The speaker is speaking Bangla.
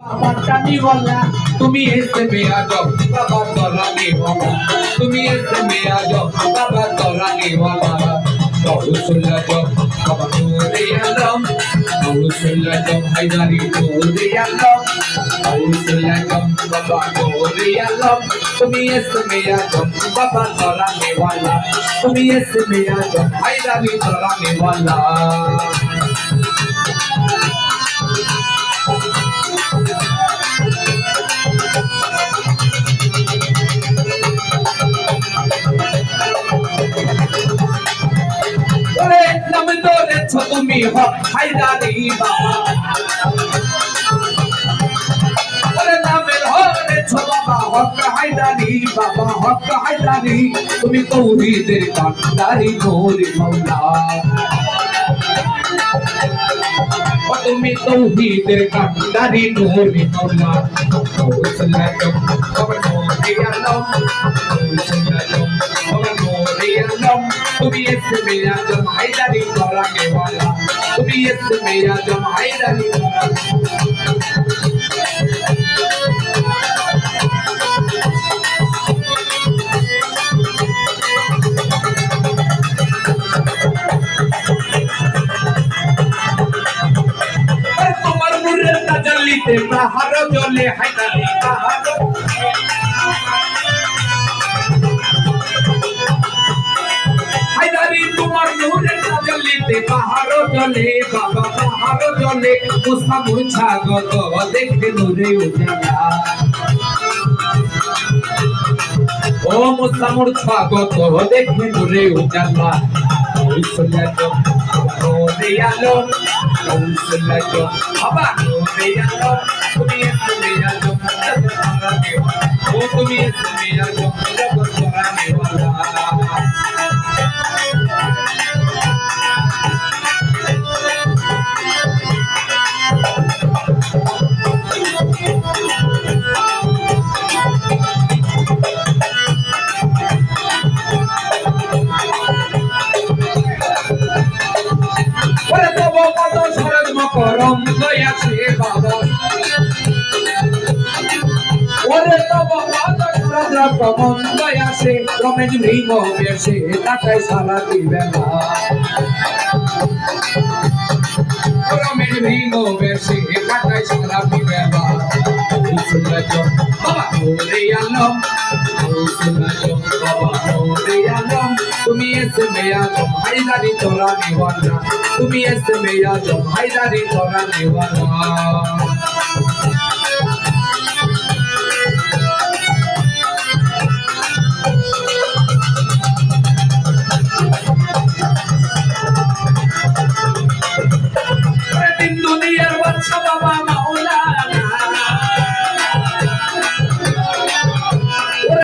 बाबा निवाला तुम्ही ऐसे में आ जाओ बाबा तोराने वाला तुम्ही ऐसे में आ जाओ बाबा तोराने वाला बहु सुल्ला जाओ बाबा नूरे आलम बहु सुल्ला जाओ हैदारी नूरे आलम बहु सुल्ला जाओ बाबा नूरे आलम तुम्ही ऐसे में आ जाओ बाबा तोराने वाला तुम्ही ऐसे में आ जाओ हैदारी तोराने वाला তুমি হক হায়দারি বাবা ওরে নামের হরে বাবা হক হায়দারি বাবা হক হায়দারি তুমি তৌহিদের কান্ডারি নূরে মাওলা ও তুমি তৌহিদের কান্ডারি নূরে মাওলা সাল্লাল্লাহু আলাইহি আল্লাহ সাল্লাল্লাহু আলাইহি আল্লাহ তুমি এসে মেরা জম হায়দারি করানে वाला তুমি এসে মেরা জম হায়দারি তোমার নূরের তাজাল্লিতে বাহার জ্বলে হায়দারি বাহার পাহাড় জলে বাবা পাহাড় জলে মুসা মুছা গত দেখে নূরে উজালা ও মুসা মুছা গত দেখে নূরে উজালা কৌশল্য নূরে আলো কৌশল্য বাবা নূরে আলো তুমি এসে মেরা জো ও তুমি এসে মেরা জো জগৎ করানে वाला করম গয়াছে বাবা ওরে তব মাদরা কমন গয়াছে রমেন মৃগ বেশে তাকাই সারা দিবে না রমেন মৃগ বেশে তাকাই সারা দিবে না সুন্দর বাবা ওরে আলম সুন্দর বাবা ওরে আলম তুমি এসে মেয়া জম হায়দারি তোরানে वाला তুমি এসে মেয়া জম হায়দারি তোরানে वाला